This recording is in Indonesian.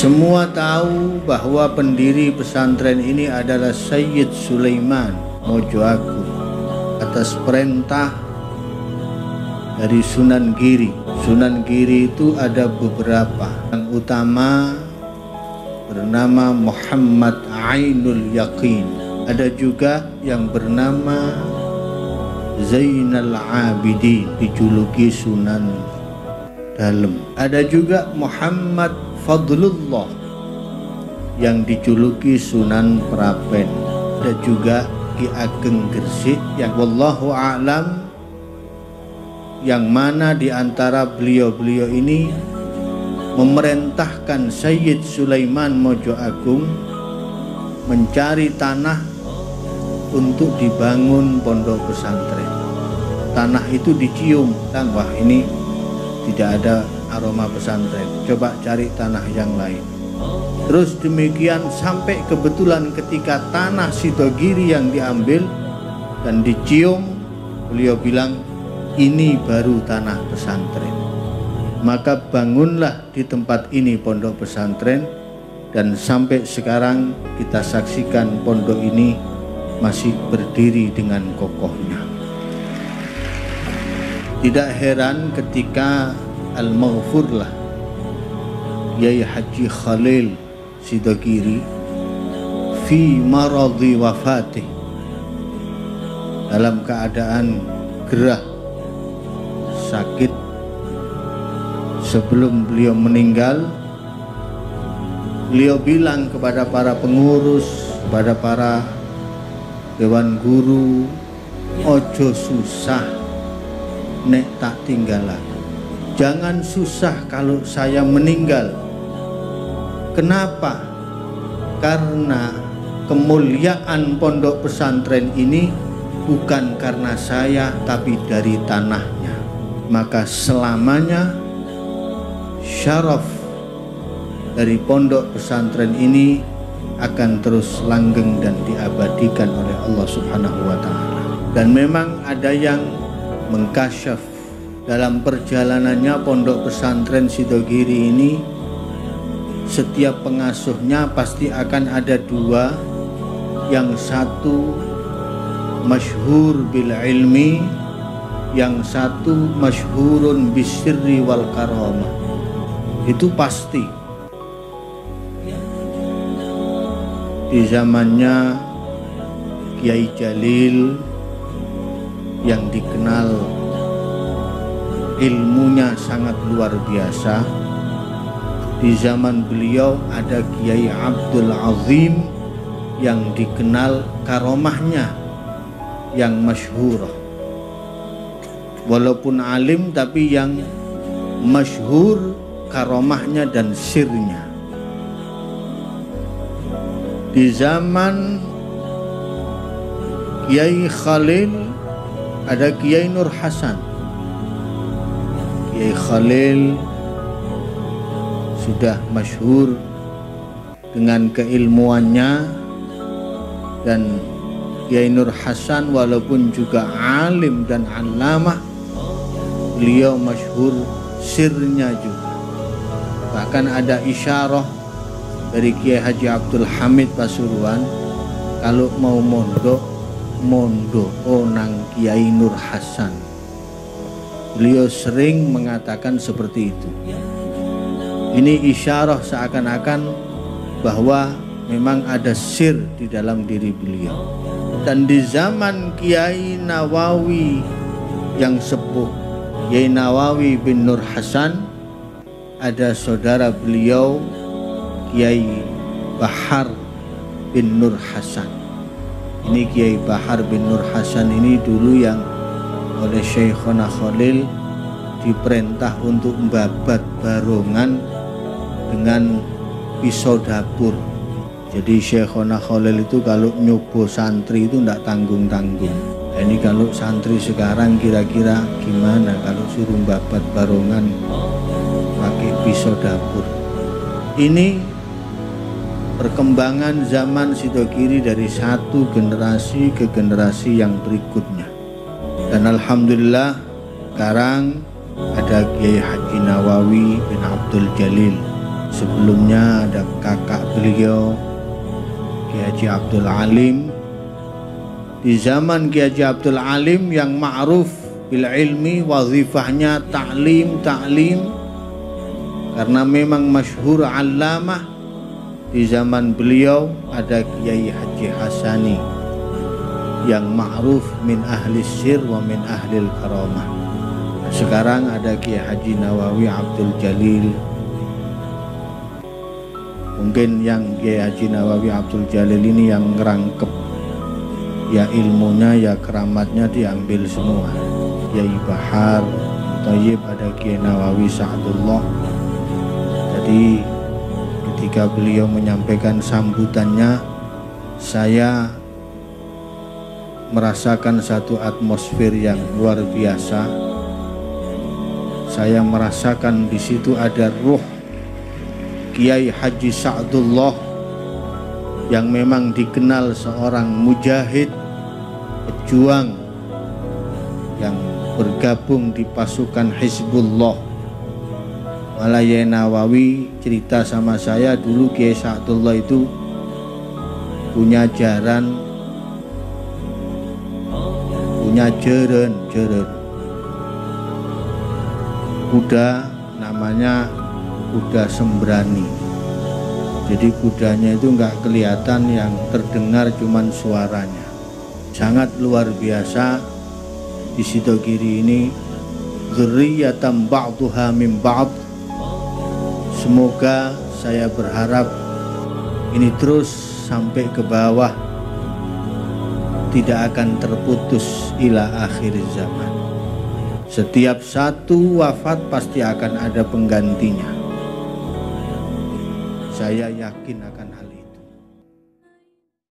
Semua tahu bahwa pendiri pesantren ini adalah Sayyid Sulaiman Mojo Agung atas perintah dari Sunan Giri. Sunan Giri itu ada beberapa. Yang utama bernama Muhammad Ainul Yaqin. Ada juga yang bernama Zainal Abidin, dijuluki Sunan Dalem. Ada juga Muhammad Fadlullah yang dijuluki Sunan Prapen. Ada juga Ki Ageng Gresik yang wallahu a'lam yang mana di antara beliau-beliau ini memerintahkan Sayyid Sulaiman Mojo Agung mencari tanah untuk dibangun pondok pesantren. Tanah itu dicium, wah ini tidak ada aroma pesantren, coba cari tanah yang lain. Terus demikian sampai kebetulan ketika tanah Sidogiri yang diambil dan dicium, beliau bilang ini baru tanah pesantren. Maka bangunlah di tempat ini pondok pesantren, dan sampai sekarang kita saksikan pondok ini masih berdiri dengan kokohnya. Tidak heran ketika Al-Maghfurlah Yai Haji Khalil Sidogiri fi maradhi wafatih, dalam keadaan gerah sakit sebelum beliau meninggal, beliau bilang kepada para pengurus, kepada para dewan guru, ojo susah nek tak tinggal aku. Jangan susah kalau saya meninggal. Kenapa? Karena kemuliaan pondok pesantren ini bukan karena saya, tapi dari tanahnya. Maka selamanya syaraf dari pondok pesantren ini akan terus langgeng dan diabadikan oleh Allah Subhanahu wa Ta'ala. Dan memang ada yang mengkasyaf dalam perjalanannya pondok pesantren Sidogiri ini. Setiap pengasuhnya pasti akan ada dua, yang satu masyhur bil ilmi, yang satu masyhurun bisirri wal karamah. Itu pasti. Di zamannya Kiai Jalil yang dikenal ilmunya sangat luar biasa, di zaman beliau ada Kiai Abdul Azim yang dikenal karomahnya yang masyhur. Walaupun alim tapi yang masyhur karomahnya dan sirnya. Di zaman Kiai Khalil ada Kiai Nur Hasan. Kiai Khalil sudah masyhur dengan keilmuannya, dan Kiai Nur Hasan walaupun juga alim dan alamah, beliau masyhur sirnya juga. Bahkan ada isyarah dari Kiai Haji Abdul Hamid Pasuruan, kalau mau mondok nang Kiai Nur Hasan. Beliau sering mengatakan seperti itu. Ini isyarah seakan-akan bahwa memang ada sir di dalam diri beliau. Dan di zaman Kiai Nawawi yang sepuh, Kiai Nawawi bin Nur Hasan, ada saudara beliau Kiai Bahar bin Nur Hasan. Ini Kiai Bahar bin Nur Hasan ini dulu yang oleh Syekhona Khalil diperintah untuk membabat barongan dengan pisau dapur. Jadi Syekhona Khalil itu kalau nyobo santri itu tidak tanggung-tanggung. Ini kalau santri sekarang kira-kira gimana kalau suruh babat barongan pakai pisau dapur. Ini perkembangan zaman Sidogiri dari satu generasi ke generasi yang berikutnya. Dan alhamdulillah sekarang ada Kiai Haji Nawawi bin Abdul Jalil Sebelumnya ada kakak beliau Kiai Haji Abdul Alim. Di zaman Kiai Haji Abdul Alim yang ma'ruf bil ilmi, wazifahnya ta'lim karena memang masyhur allamah. Di zaman beliau ada Kiai Haji Hasani yang ma'ruf min ahli sir wa min ahli karamah. Sekarang ada Kiai Haji Nawawi Abdul Jalil. Mungkin yang Kiai Haji Nawawi Abdul Jalil ini yang ngerangkep, ya ilmunya ya keramatnya diambil semua. Kiai Bahar Thayyib, ada Kiai Nawawi Sa'dullah. Jadi ketika beliau menyampaikan sambutannya, saya merasakan satu atmosfer yang luar biasa. Saya merasakan di situ ada ruh Kiai Haji Sa'dullah yang memang dikenal seorang mujahid, pejuang yang bergabung di pasukan Hizbullah. Malaya Nawawi cerita sama saya, dulu Kiai Sa'dullah itu punya jaran, punya jeren kuda, namanya kuda sembrani. Jadi kudanya itu nggak kelihatan, yang terdengar cuman suaranya. Sangat luar biasa. Di situ kiri ini dzurriyyatan ba'duha min ba'd. Semoga, saya berharap ini terus sampai ke bawah, tidak akan terputus ila akhir zaman. Setiap satu wafat pasti akan ada penggantinya. Saya yakin akan hal ini.